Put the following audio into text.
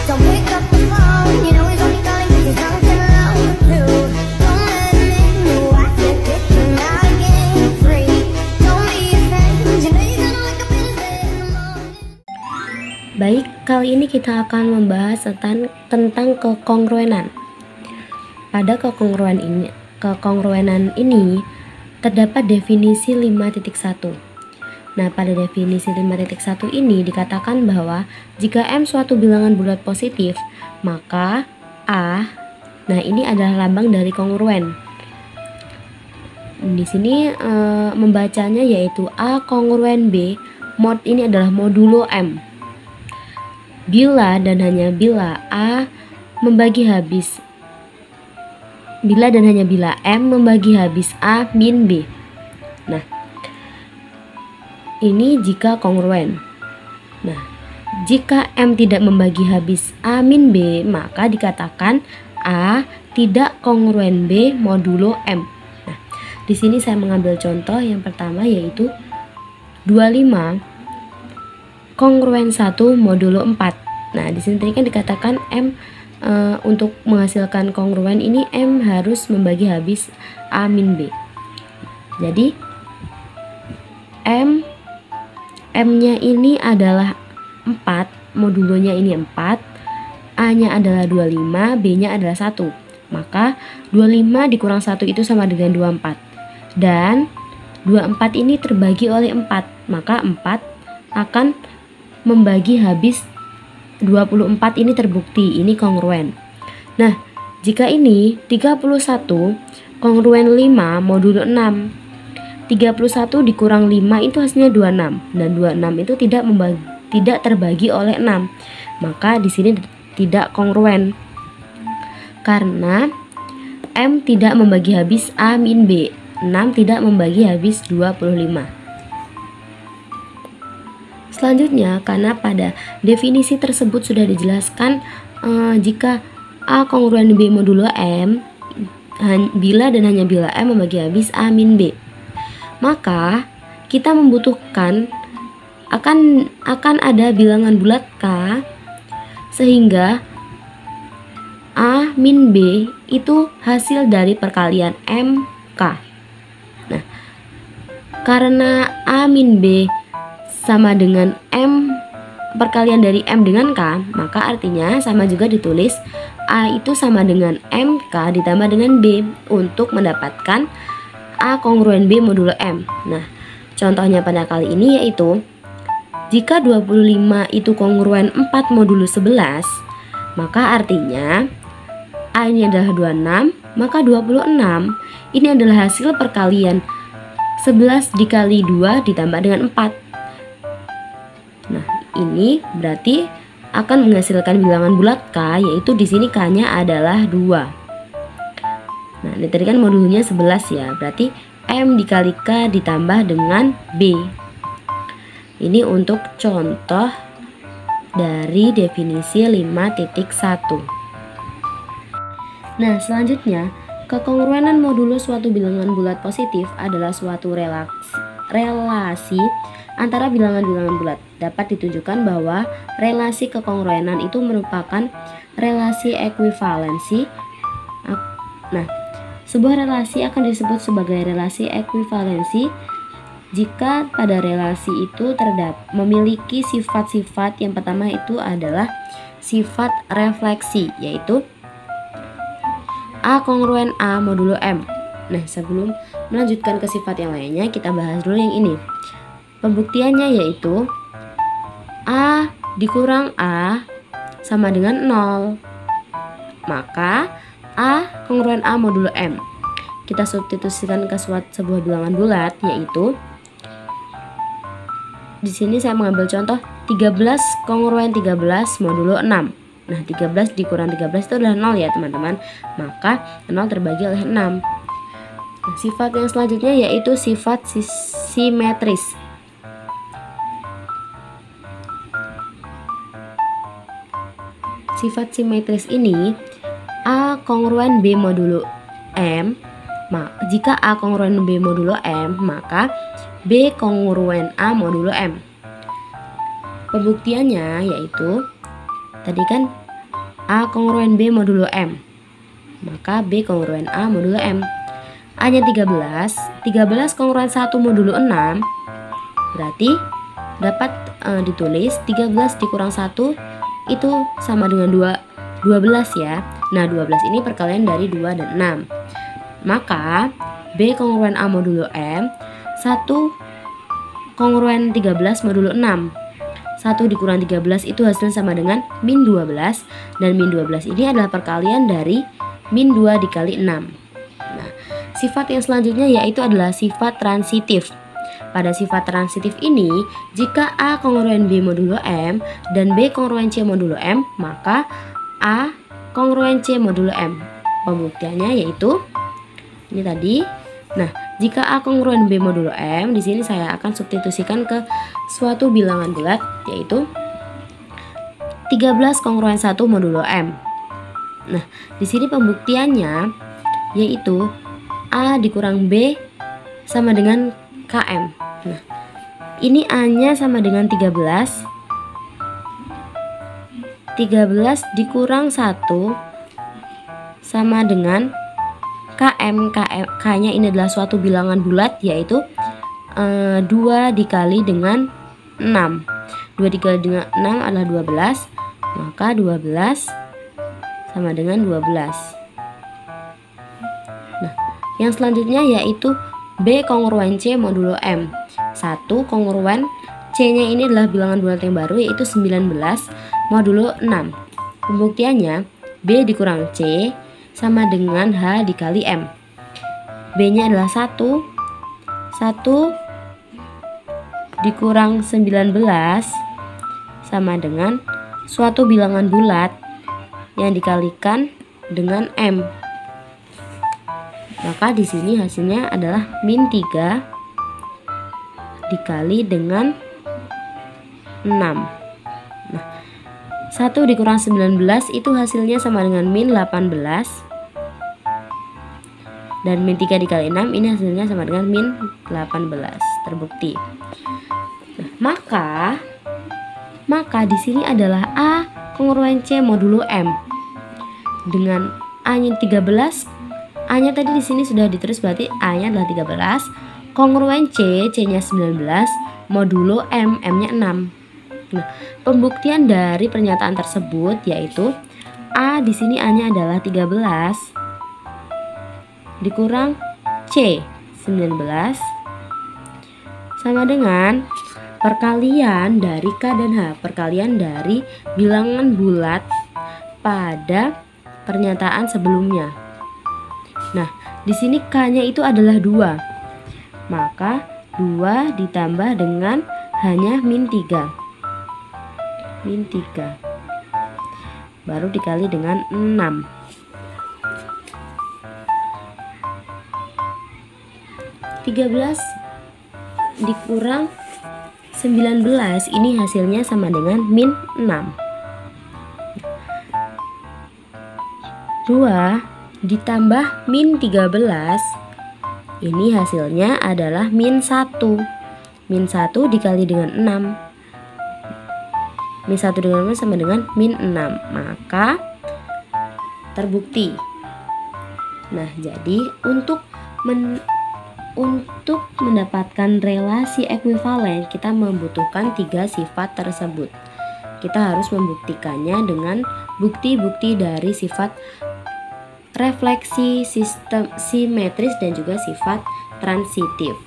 Don't pick up the phone, you know he's only calling 'cause he's drunk and alone too. Don't let him in, you I said kicking out again free. Don't be afraid, you know you're gonna wake up in his bed in the morning. Baik, kali ini kita akan membahas tentang kekongruenan. Pada kekongruenan ini terdapat definisi 5.1. Nah, pada definisi 5.1 ini dikatakan bahwa jika M suatu bilangan bulat positif, maka A, nah ini adalah lambang dari kongruen. Di sini membacanya yaitu A kongruen B, mod ini adalah modulo M. Bila dan hanya bila M membagi habis A min B. Nah, ini jika kongruen. Nah, jika M tidak membagi habis A min B, maka dikatakan A tidak kongruen B modulo M. Nah, di sini saya mengambil contoh yang pertama yaitu 25 kongruen 1 modulo 4. Nah, di sini tadi kan dikatakan M untuk menghasilkan kongruen ini M harus membagi habis A min B. Jadi M-nya ini adalah 4, modulonya ini 4, A-nya adalah 25, B-nya adalah 1. Maka 25 dikurang 1 itu sama dengan 24. Dan 24 ini terbagi oleh 4, maka 4 akan membagi habis 24, ini terbukti, ini kongruen. Nah, jika ini 31 kongruen 5 modulo 6. 31 dikurang 5 itu hasilnya 26, dan 26 itu tidak terbagi oleh 6. Maka di sini tidak kongruen. Karena M tidak membagi habis A min B. 6 tidak membagi habis 25. Selanjutnya, karena pada definisi tersebut sudah dijelaskan jika A kongruen B modulo M, bila dan hanya bila M membagi habis A min B, maka kita membutuhkan akan ada bilangan bulat K sehingga A min B itu hasil dari perkalian M K. Nah, karena A min B sama dengan M perkalian dari M dengan K, maka artinya sama juga ditulis A itu sama dengan MK ditambah dengan B untuk mendapatkan A kongruen B modulo M. Nah, contohnya pada kali ini yaitu jika 25 itu kongruen 4 modulo 11, maka artinya A ini adalah 26, maka 26 ini adalah hasil perkalian 11 dikali 2 ditambah dengan 4. Nah, ini berarti akan menghasilkan bilangan bulat K, yaitu di sini K-nya adalah 2. Nah, ini tadi kan modulnya 11 ya, berarti M dikali K ditambah dengan B. Ini untuk contoh dari definisi 5.1. Nah, selanjutnya, kekongruenan modulo suatu bilangan bulat positif adalah suatu relasi antara bilangan-bilangan bulat. Dapat ditunjukkan bahwa relasi kekongruenan itu merupakan relasi ekuivalensi. Nah, sebuah relasi akan disebut sebagai relasi ekuivalensi jika pada relasi itu memiliki sifat-sifat. Yang pertama itu adalah sifat refleksi, yaitu A kongruen A modulo M. Nah, sebelum melanjutkan ke sifat yang lainnya, kita bahas dulu yang ini. Pembuktiannya yaitu A dikurang A sama dengan 0. Maka A kongruen A modulo M. Kita substitusikan ke sebuah bilangan bulat, yaitu di sini saya mengambil contoh 13 kongruen 13 modulo 6. Nah, 13 dikurang 13 itu adalah 0 ya teman-teman. Maka 0 terbagi oleh 6. Nah, sifat yang selanjutnya yaitu sifat simetris. Sifat simetris ini A kongruen B modulo M. Jika A kongruen B modulo M, maka B kongruen A modulo M. Pembuktiannya yaitu Tadi kan A kongruen B modulo M, maka B kongruen A modulo M. A-nya 13 kongruen 1 modulo 6, berarti dapat ditulis 13 dikurang 1 itu sama dengan 12 ya. Nah 12 ini perkalian dari 2 dan 6, maka B kongruen A modulo M 1 kongruen 13 modulo 6. 1 dikurang 13 itu hasilnya sama dengan min 12, dan min 12 ini adalah perkalian dari min 2 dikali 6. Nah, sifat yang selanjutnya yaitu adalah sifat transitif. Pada sifat transitif ini, jika A kongruen B modulo M dan B kongruen C modulo M, maka A kongruen C modulo M. Pembuktiannya yaitu ini tadi. Nah, jika A kongruen B modulo M, di sini saya akan substitusikan ke suatu bilangan bulat yaitu 13 kongruen 1 modulo M. Nah, di sini pembuktiannya yaitu A dikurang B sama dengan KM. Nah, ini A-nya sama dengan 13 dikurang 1 sama dengan KM. K-nya ini adalah suatu bilangan bulat yaitu 2 dikali dengan 6. 2 dikali dengan 6 adalah 12, maka 12 sama dengan 12. Nah, yang selanjutnya yaitu B kongruen C modulo M. 1 kongruen C-nya ini adalah bilangan bulat yang baru yaitu 19 modulo 6. Pembuktiannya B dikurang C sama dengan H dikali M. B-nya adalah 1 dikurang 19 sama dengan suatu bilangan bulat yang dikalikan dengan M. Maka di sini hasilnya adalah min 3 dikali dengan 6. Nah, 1 dikurang 19 itu hasilnya sama dengan min 18. Dan min 3 dikali 6 ini hasilnya sama dengan min 18. Terbukti. Nah, maka di sini adalah A kongruen C modulo M. Dengan A-nya 13, A-nya tadi di sini sudah ditulis berarti A-nya adalah 13, kongruen C, C-nya 19, modulo M, M-nya 6. Nah, pembuktian dari pernyataan tersebut yaitu A di sini A-nya adalah 13 dikurang C 19 sama dengan perkalian dari K dan H, perkalian dari bilangan bulat pada pernyataan sebelumnya. Nah, di sini K-nya itu adalah 2. Maka 2 ditambah dengan hanya min 3. Min 3. Baru dikali dengan 6. 13 dikurang 19 ini hasilnya sama dengan min 6. 2 ditambah min 13 ini hasilnya adalah min 1. Min 1 dikali dengan 6. Min 1 dengan 6 sama dengan min 6. Maka terbukti. Nah, jadi untuk mendapatkan relasi ekuivalen kita membutuhkan 3 sifat tersebut. Kita harus membuktikannya dengan bukti-bukti dari sifat refleksi, sistem simetris, dan juga sifat transitif.